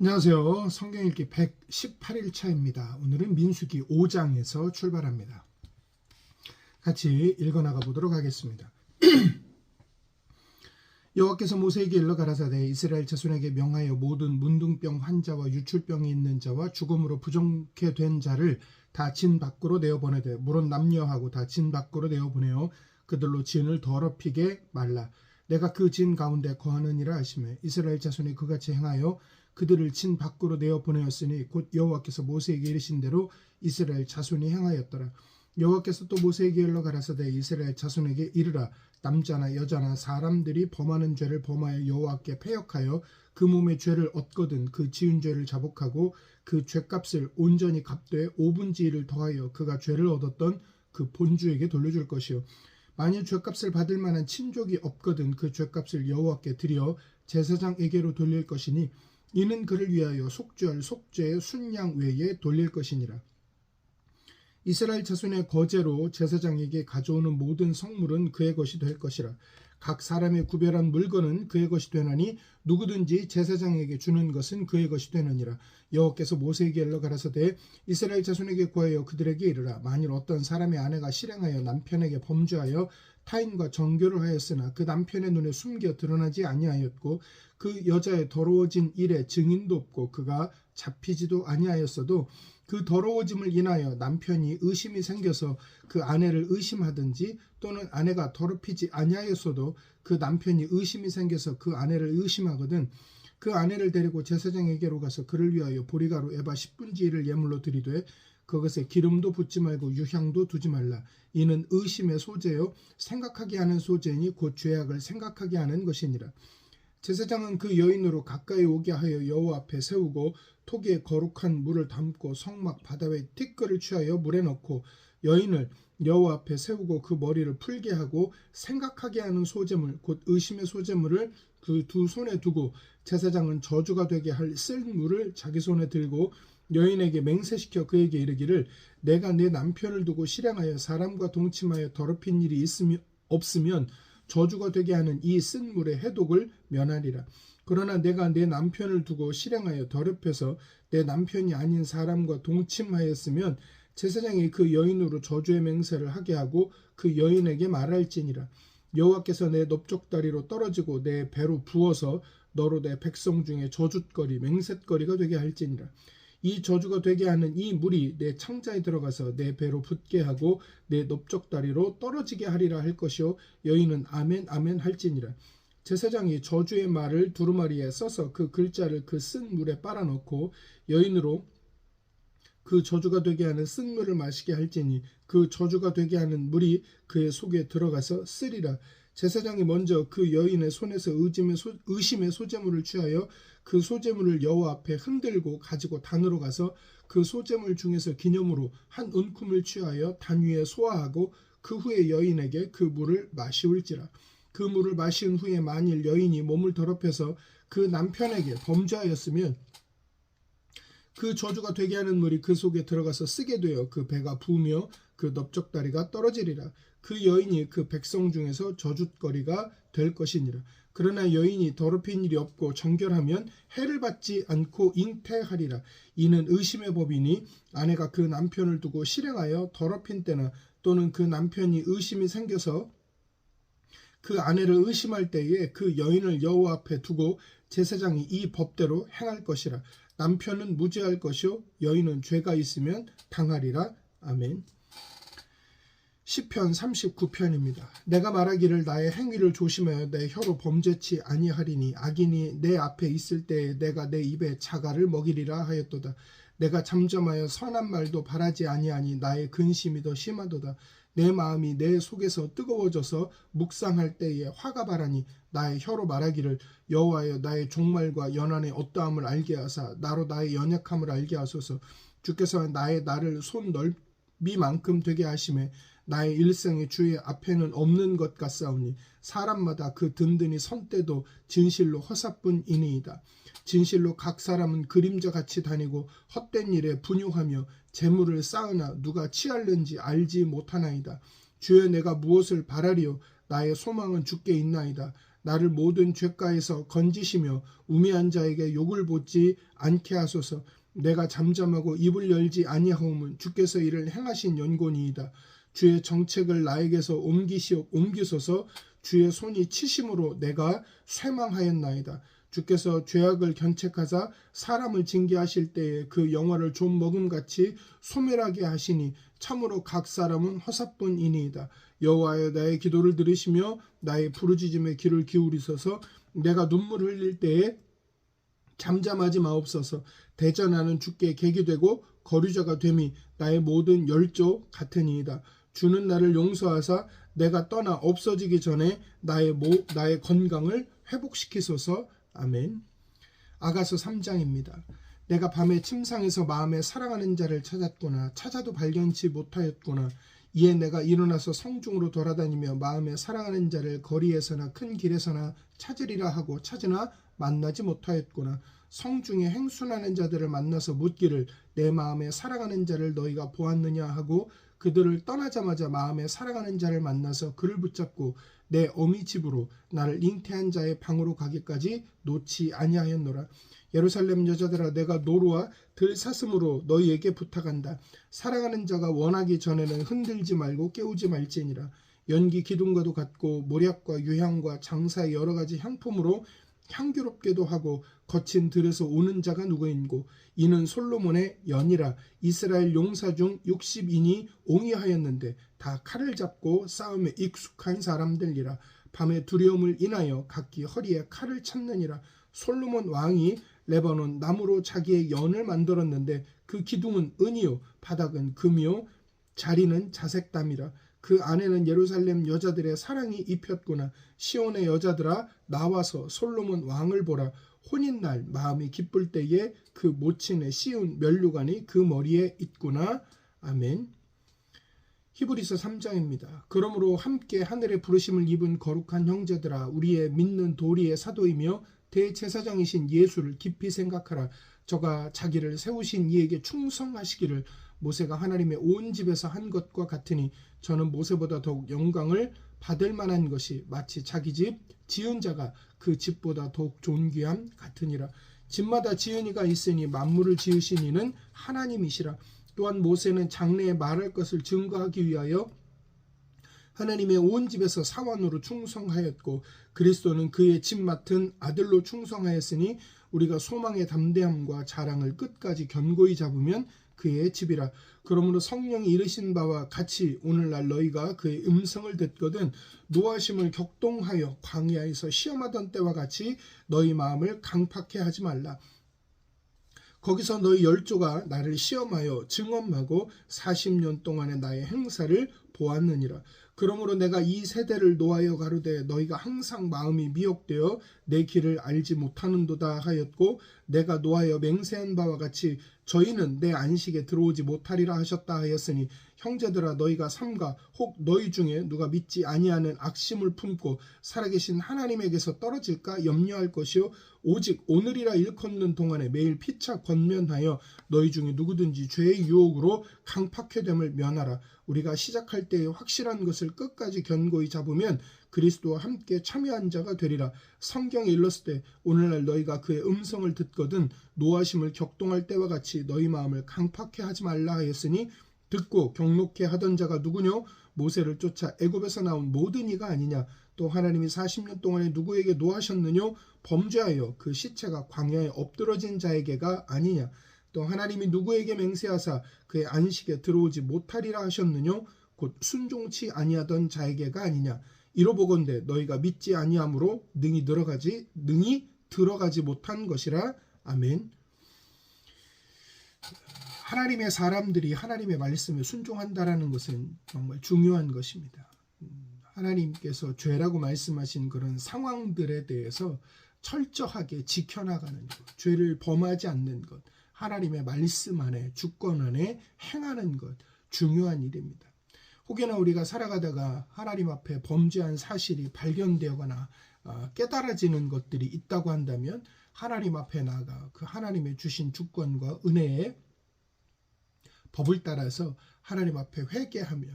안녕하세요. 성경 읽기 118일 차입니다. 오늘은 민수기 5장에서 출발합니다. 같이 읽어나가 보도록 하겠습니다. 여호와께서 모세에게 일러 가라사대 이스라엘 자손에게 명하여 모든 문둥병 환자와 유출병이 있는 자와 죽음으로 부정케 된 자를 다 진 밖으로 내어보내되 물은 남녀하고 다 진 밖으로 내어보내어 그들로 진을 더럽히게 말라. 내가 그 진 가운데 거하느니라 하시매 이스라엘 자손이 그같이 행하여 그들을 진 밖으로 내어보내었으니 곧 여호와께서 모세에게 이르신 대로 이스라엘 자손이 행하였더라. 여호와께서 또 모세에게 일러 가라사대 이스라엘 자손에게 이르라. 남자나 여자나 사람들이 범하는 죄를 범하여 여호와께 패역하여 그 몸의 죄를 얻거든 그 지은 죄를 자복하고 그 죄값을 온전히 갚되 5분의 1을 더하여 그가 죄를 얻었던 그 본주에게 돌려줄 것이요 만일 죄값을 받을 만한 친족이 없거든 그 죄값을 여호와께 드려 제사장에게로 돌릴 것이니 이는 그를 위하여 속죄할 속죄의 순양 외에 돌릴 것이니라. 이스라엘 자손의 거제로 제사장에게 가져오는 모든 성물은 그의 것이 될 것이라. 각 사람의 구별한 물건은 그의 것이 되나니 누구든지 제사장에게 주는 것은 그의 것이 되느니라. 여호와께서 모세에게 일러 가라사대 이스라엘 자손에게 구하여 그들에게 이르라. 만일 어떤 사람의 아내가 실행하여 남편에게 범죄하여 타인과 정교를 하였으나 그 남편의 눈에 숨겨 드러나지 아니하였고 그 여자의 더러워진 일에 증인도 없고 그가 잡히지도 아니하였어도 그 더러워짐을 인하여 남편이 의심이 생겨서 그 아내를 의심하든지 또는 아내가 더럽히지 아니하였어도 그 남편이 의심이 생겨서 그 아내를 의심하거든 그 아내를 데리고 제사장에게로 가서 그를 위하여 보리가루 에바 10분의 1을 예물로 드리되 그것에 기름도 붓지 말고 유향도 두지 말라. 이는 의심의 소재요 생각하게 하는 소재니 곧 죄악을 생각하게 하는 것이니라. 제사장은 그 여인으로 가까이 오게 하여 여호와 앞에 세우고 톡에 거룩한 물을 담고 성막 바다의 티끌을 취하여 물에 넣고 여인을 여호와 앞에 세우고 그 머리를 풀게 하고 생각하게 하는 소재물 곧 의심의 소재물을 그 두 손에 두고 제사장은 저주가 되게 할 쓴 물을 자기 손에 들고 여인에게 맹세시켜 그에게 이르기를 내가 내 남편을 두고 실행하여 사람과 동침하여 더럽힌 일이 없으면 저주가 되게 하는 이 쓴 물의 해독을 면하리라. 그러나 내가 내 남편을 두고 실행하여 더럽혀서 내 남편이 아닌 사람과 동침하였으면 제사장이 그 여인으로 저주의 맹세를 하게 하고 그 여인에게 말할지니라. 여호와께서 내 넓적다리로 떨어지고 내 배로 부어서 너로 내 백성 중에 저주거리 맹셋거리가 되게 할지니라. 이 저주가 되게 하는 이 물이 내 창자에 들어가서 내 배로 붙게 하고 내 넓적다리로 떨어지게 하리라 할 것이요 여인은 아멘 아멘 할지니라. 제사장이 저주의 말을 두루마리에 써서 그 글자를 그 쓴 물에 빨아넣고 여인으로 그 저주가 되게 하는 쓴 물을 마시게 할지니 그 저주가 되게 하는 물이 그의 속에 들어가서 쓰리라. 제사장이 먼저 그 여인의 손에서 의심의 소재물을 취하여 그 소재물을 여호와 앞에 흔들고 가지고 단으로 가서 그 소재물 중에서 기념으로 한 은큼을 취하여 단 위에 소화하고 그 후에 여인에게 그 물을 마시울지라. 그 물을 마신 후에 만일 여인이 몸을 더럽혀서 그 남편에게 범죄하였으면 그 저주가 되게 하는 물이 그 속에 들어가서 쓰게 되어 그 배가 부으며 그 넓적다리가 떨어지리라. 그 여인이 그 백성 중에서 저주거리가 될 것이니라. 그러나 여인이 더럽힌 일이 없고 정결하면 해를 받지 않고 잉태하리라. 이는 의심의 법이니 아내가 그 남편을 두고 실행하여 더럽힌 때나 또는 그 남편이 의심이 생겨서 그 아내를 의심할 때에 그 여인을 여호와 앞에 두고 제사장이 이 법대로 행할 것이라. 남편은 무죄할 것이요 여인은 죄가 있으면 당하리라. 아멘. 시편 39편입니다. 내가 말하기를 나의 행위를 조심하여 내 혀로 범죄치 아니하리니 악인이 내 앞에 있을 때에 내가 내 입에 자갈을 먹이리라 하였도다. 내가 잠잠하여 선한 말도 바라지 아니하니 나의 근심이 더 심하도다. 내 마음이 내 속에서 뜨거워져서 묵상할 때에 화가 바라니 나의 혀로 말하기를 여호와여 나의 종말과 연한의 어떠함을 알게 하사 나로 나의 연약함을 알게 하소서. 주께서 나를 손 넓이만큼 되게 하심에 나의 일생이 주의 앞에는 없는 것 같사오니 사람마다 그 든든히 선 때도 진실로 허사뿐이니이다. 진실로 각 사람은 그림자같이 다니고 헛된 일에 분유하며 재물을 쌓으나 누가 취할는지 알지 못하나이다. 주여 내가 무엇을 바라리요 나의 소망은 주께 있나이다. 나를 모든 죄가에서 건지시며 우매한 자에게 욕을 보지 않게 하소서. 내가 잠잠하고 입을 열지 아니하오면 주께서 이를 행하신 연고니이다. 주의 정책을 나에게서 옮기소서. 주의 손이 치심으로 내가 쇠망하였나이다. 주께서 죄악을 견책하사 사람을 징계하실 때에 그 영화를 좀 먹음같이 소멸하게 하시니 참으로 각 사람은 허사뿐이니이다. 여호와여, 나의 기도를 들으시며 나의 부르짖음에 귀를 기울이소서. 내가 눈물을 흘릴 때에 잠잠하지 마옵소서. 대전하는 주께 객이 되고 거류자가 됨이 나의 모든 열조 같으니이다. 주는 나를 용서하사 내가 떠나 없어지기 전에 나의 건강을 회복시키소서. 아멘. 아가서 3장입니다. 내가 밤에 침상에서 마음에 사랑하는 자를 찾았구나. 찾아도 발견치 못하였구나. 이에 내가 일어나서 성중으로 돌아다니며 마음에 사랑하는 자를 거리에서나 큰 길에서나 찾으리라 하고 찾으나 만나지 못하였구나. 성중에 행순하는 자들을 만나서 묻기를 내 마음에 사랑하는 자를 너희가 보았느냐 하고 그들을 떠나자마자 마음에 사랑하는 자를 만나서 그를 붙잡고 내 어미 집으로 나를 잉태한 자의 방으로 가기까지 놓지 아니하였노라. 예루살렘 여자들아, 내가 노루와 들사슴으로 너희에게 부탁한다. 사랑하는 자가 원하기 전에는 흔들지 말고 깨우지 말지니라. 연기 기둥과도 같고 모략과 유향과 장사의 여러 가지 향품으로 향기롭게도 하고 거친 들에서 오는 자가 누구인고 이는 솔로몬의 연이라. 이스라엘 용사 중 60인이 옹이하였는데 다 칼을 잡고 싸움에 익숙한 사람들이라. 밤에 두려움을 인하여 각기 허리에 칼을 찾느니라. 솔로몬 왕이 레바논 나무로 자기의 연을 만들었는데 그 기둥은 은이요 바닥은 금이요 자리는 자색담이라. 그 안에는 예루살렘 여자들의 사랑이 입혔구나. 시온의 여자들아, 나와서 솔로몬 왕을 보라. 혼인날 마음이 기쁠 때에 그 모친의 씌운 면류관이 그 머리에 있구나. 아멘. 히브리서 3장입니다. 그러므로 함께 하늘의 부르심을 입은 거룩한 형제들아, 우리의 믿는 도리의 사도이며 대제사장이신 예수를 깊이 생각하라. 저가 자기를 세우신 이에게 충성하시기를 모세가 하나님의 온 집에서 한 것과 같으니 저는 모세보다 더욱 영광을 받을 만한 것이 마치 자기 집 지은 자가 그 집보다 더욱 존귀함 같으니라. 집마다 지은 이가 있으니 만물을 지으신 이는 하나님이시라. 또한 모세는 장래에 말할 것을 증거하기 위하여 하나님의 온 집에서 사원으로 충성하였고 그리스도는 그의 집 맡은 아들로 충성하였으니 우리가 소망의 담대함과 자랑을 끝까지 견고히 잡으면 그의 집이라. 그러므로 성령이 이르신 바와 같이 오늘날 너희가 그의 음성을 듣거든 노하심을 격동하여 광야에서 시험하던 때와 같이 너희 마음을 강팍해 하지 말라. 거기서 너희 열조가 나를 시험하여 증언하고 40년 동안의 나의 행사를 보았느니라. 그러므로 내가 이 세대를 노하여 가로되 너희가 항상 마음이 미혹되어 내 길을 알지 못하는도다 하였고 내가 노하여 맹세한 바와 같이 저희는 내 안식에 들어오지 못하리라 하셨다 하였으니 형제들아, 너희가 삼가 혹 너희 중에 누가 믿지 아니하는 악심을 품고 살아계신 하나님에게서 떨어질까 염려할 것이요 오직 오늘이라 일컫는 동안에 매일 피차 권면하여 너희 중에 누구든지 죄의 유혹으로 강팍해됨을 면하라. 우리가 시작할 때에 확실한 것을 끝까지 견고히 잡으면 그리스도와 함께 참여한 자가 되리라. 성경에 일렀을 때 오늘날 너희가 그의 음성을 듣거든 노하심을 격동할 때와 같이 너희 마음을 강팍해 하지 말라 하였으니 듣고 경록해 하던 자가 누구뇨? 모세를 쫓아 애굽에서 나온 모든 이가 아니냐? 또 하나님이 40년 동안에 누구에게 노하셨느뇨? 범죄하여 그 시체가 광야에 엎드러진 자에게가 아니냐? 또 하나님이 누구에게 맹세하사 그의 안식에 들어오지 못하리라 하셨느뇨? 곧 순종치 아니하던 자에게가 아니냐? 이로보건대 너희가 믿지 아니함으로 능히 들어가지 못한 것이라. 아멘. 하나님의 사람들이 하나님의 말씀에 순종한다라는 것은 정말 중요한 것입니다. 하나님께서 죄라고 말씀하신 그런 상황들에 대해서 철저하게 지켜나가는 것, 죄를 범하지 않는 것, 하나님의 말씀 안에 주권 안에 행하는 것, 중요한 일입니다. 혹여나 우리가 살아가다가 하나님 앞에 범죄한 사실이 발견되거나 깨달아지는 것들이 있다고 한다면 하나님 앞에 나아가 그 하나님의 주신 주권과 은혜의 법을 따라서 하나님 앞에 회개하며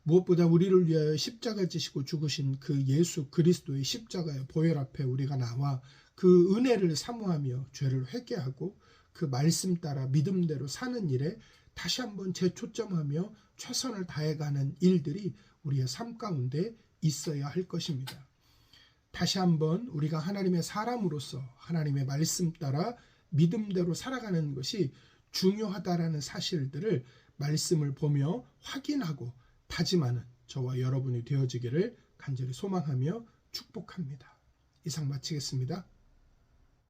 무엇보다 우리를 위하여 십자가 지시고 죽으신 그 예수 그리스도의 십자가의 보혈 앞에 우리가 나와 그 은혜를 사모하며 죄를 회개하고 그 말씀 따라 믿음대로 사는 일에 다시 한번 재초점하며 최선을 다해가는 일들이 우리의 삶 가운데 있어야 할 것입니다. 다시 한번 우리가 하나님의 사람으로서 하나님의 말씀 따라 믿음대로 살아가는 것이 중요하다라는 사실들을 말씀을 보며 확인하고 다짐하는 저와 여러분이 되어지기를 간절히 소망하며 축복합니다. 이상 마치겠습니다.